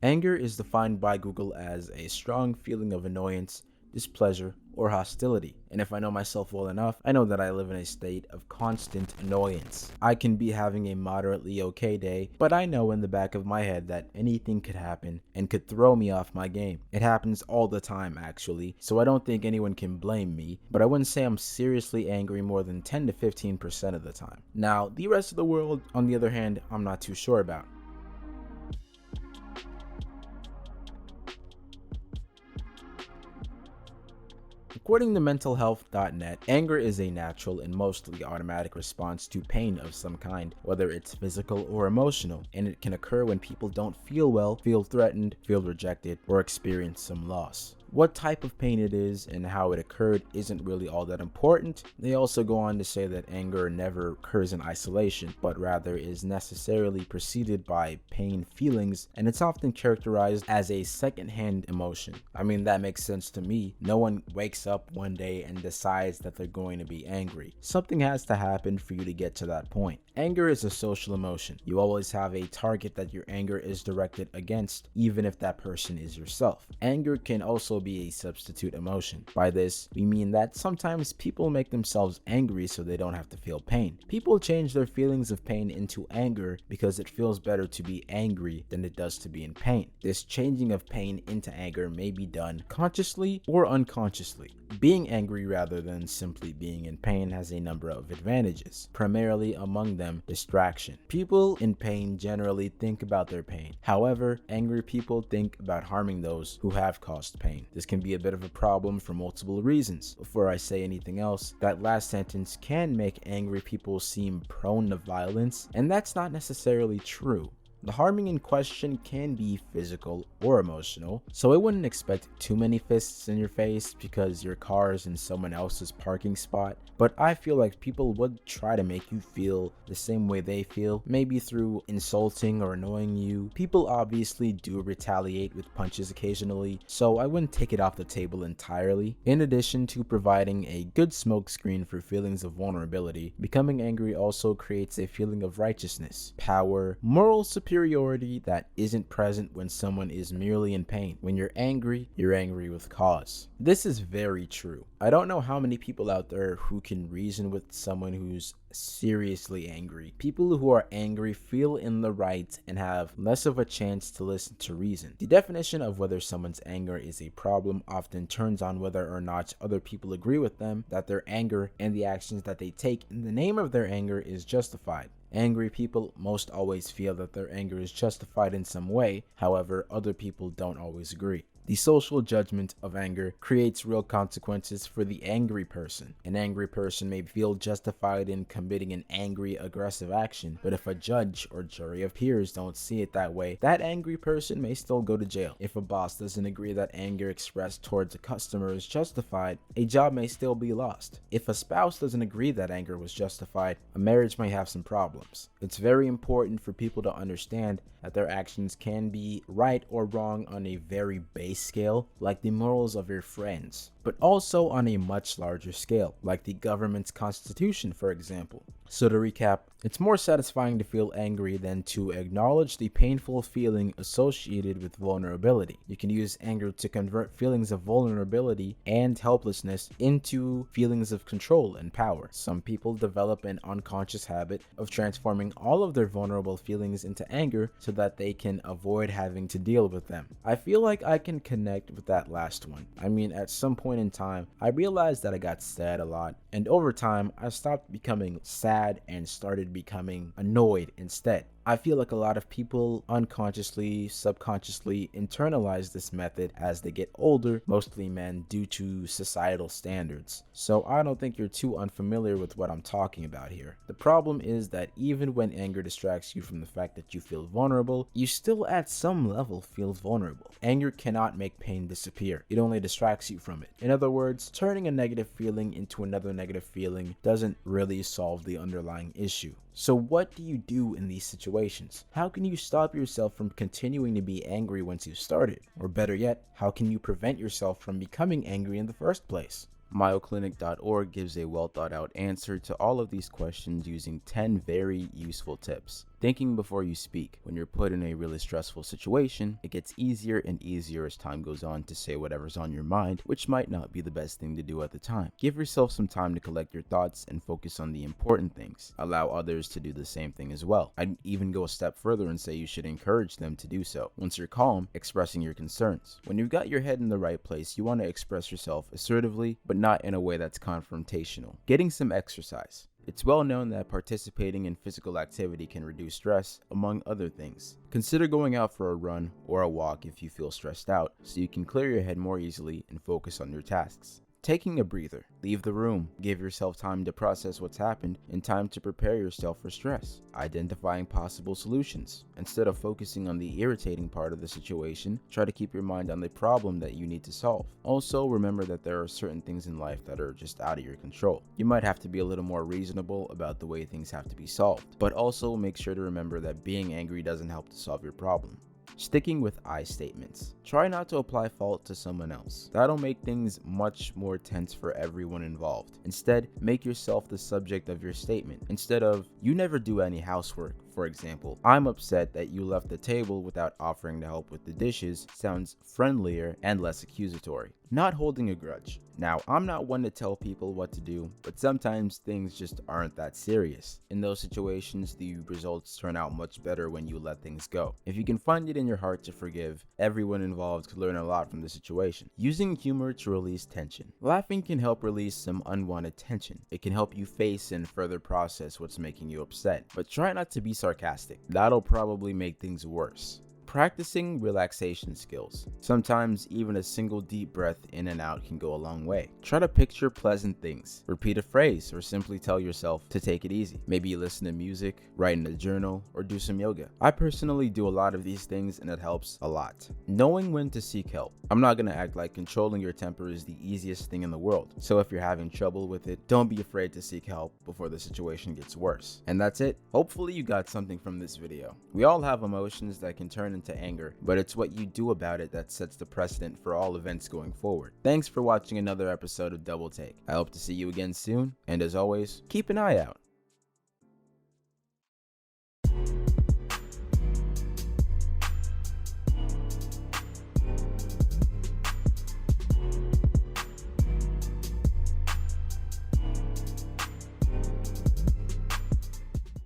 Anger is defined by Google as a strong feeling of annoyance, displeasure, or hostility. And if I know myself well enough, I know that I live in a state of constant annoyance. I can be having a moderately okay day, but I know in the back of my head that anything could happen and could throw me off my game. It happens all the time, actually, so I don't think anyone can blame me, but I wouldn't say I'm seriously angry more than 10 to 15% of the time. Now, the rest of the world, on the other hand, I'm not too sure about. According to mentalhealth.net, anger is a natural and mostly automatic response to pain of some kind, whether it's physical or emotional, and it can occur when people don't feel well, feel threatened, feel rejected, or experience some loss. What type of pain it is and how it occurred isn't really all that important. They also go on to say that anger never occurs in isolation, but rather is necessarily preceded by pain feelings, and it's often characterized as a second-hand emotion. I mean, that makes sense to me. No one wakes up one day and decides that they're going to be angry. Something has to happen for you to get to that point. Anger is a social emotion. You always have a target that your anger is directed against, even if that person is yourself. Anger can also be a substitute emotion. By this, we mean that sometimes people make themselves angry so they don't have to feel pain. People change their feelings of pain into anger because it feels better to be angry than it does to be in pain. This changing of pain into anger may be done consciously or unconsciously. Being angry rather than simply being in pain has a number of advantages, primarily among them distraction. People in pain generally think about their pain. However, angry people think about harming those who have caused pain. This can be a bit of a problem for multiple reasons. Before I say anything else, that last sentence can make angry people seem prone to violence, and that's not necessarily true. The harming in question can be physical or emotional, so I wouldn't expect too many fists in your face because your car is in someone else's parking spot, but I feel like people would try to make you feel the same way they feel, maybe through insulting or annoying you. People obviously do retaliate with punches occasionally, so I wouldn't take it off the table entirely. In addition to providing a good smokescreen for feelings of vulnerability, becoming angry also creates a feeling of righteousness, power, moral superiority that isn't present when someone is merely in pain. When you're angry with cause. This is very true. I don't know how many people out there who can reason with someone who's seriously angry. People who are angry feel in the right and have less of a chance to listen to reason. The definition of whether someone's anger is a problem often turns on whether or not other people agree with them that their anger and the actions that they take in the name of their anger is justified. Angry people most always feel that their anger is justified in some way, however, other people don't always agree. The social judgment of anger creates real consequences for the angry person. An angry person may feel justified in committing an angry, aggressive action, but if a judge or jury of peers don't see it that way, that angry person may still go to jail. If a boss doesn't agree that anger expressed towards a customer is justified, a job may still be lost. If a spouse doesn't agree that anger was justified, a marriage may have some problems. It's very important for people to understand that their actions can be right or wrong on a very base scale, like the morals of your friends, but also on a much larger scale, like the government's constitution, for example. So to recap, it's more satisfying to feel angry than to acknowledge the painful feeling associated with vulnerability. You can use anger to convert feelings of vulnerability and helplessness into feelings of control and power. Some people develop an unconscious habit of transforming all of their vulnerable feelings into anger so that they can avoid having to deal with them. I feel like I can connect with that last one. I mean, at some point in time, I realized that I got sad a lot, and over time, I stopped becoming sad and started becoming annoyed instead. I feel like a lot of people unconsciously, subconsciously internalize this method as they get older, mostly men, due to societal standards. So I don't think you're too unfamiliar with what I'm talking about here. The problem is that even when anger distracts you from the fact that you feel vulnerable, you still at some level feel vulnerable. Anger cannot make pain disappear. It only distracts you from it. In other words, turning a negative feeling into another negative feeling doesn't really solve the underlying issue. So what do you do in these situations? How can you stop yourself from continuing to be angry once you started? Or better yet, how can you prevent yourself from becoming angry in the first place? MayoClinic.org gives a well thought out answer to all of these questions using 10 very useful tips. Thinking before you speak. When you're put in a really stressful situation, it gets easier and easier as time goes on to say whatever's on your mind, which might not be the best thing to do at the time. Give yourself some time to collect your thoughts and focus on the important things. Allow others to do the same thing as well. I'd even go a step further and say you should encourage them to do so. Once you're calm, expressing your concerns. When you've got your head in the right place, you want to express yourself assertively, but not in a way that's confrontational. Getting some exercise. It's well known that participating in physical activity can reduce stress, among other things. Consider going out for a run or a walk if you feel stressed out, so you can clear your head more easily and focus on your tasks. Taking a breather. Leave the room. Give yourself time to process what's happened and time to prepare yourself for stress. Identifying possible solutions. Instead of focusing on the irritating part of the situation, try to keep your mind on the problem that you need to solve. Also, remember that there are certain things in life that are just out of your control. You might have to be a little more reasonable about the way things have to be solved, but also make sure to remember that being angry doesn't help to solve your problem. Sticking with I statements. Try not to apply fault to someone else. That'll make things much more tense for everyone involved. Instead, make yourself the subject of your statement. Instead of, you never do any housework, for example, I'm upset that you left the table without offering to help with the dishes sounds friendlier and less accusatory. Not holding a grudge. Now, I'm not one to tell people what to do, but sometimes things just aren't that serious. In those situations, the results turn out much better when you let things go. If you can find it in your heart to forgive, everyone involved could learn a lot from the situation. Using humor to release tension. Laughing can help release some unwanted tension. It can help you face and further process what's making you upset, but try not to be sarcastic. That'll probably make things worse. Practicing relaxation skills. Sometimes even a single deep breath in and out can go a long way. Try to picture pleasant things. Repeat a phrase or simply tell yourself to take it easy. Maybe you listen to music, write in a journal, or do some yoga. I personally do a lot of these things and it helps a lot. Knowing when to seek help. I'm not going to act like controlling your temper is the easiest thing in the world. So if you're having trouble with it, don't be afraid to seek help before the situation gets worse. And that's it. Hopefully you got something from this video. We all have emotions that can turn into anger, but it's what you do about it that sets the precedent for all events going forward. Thanks for watching another episode of Double Take. I hope to see you again soon, and as always, keep an eye out.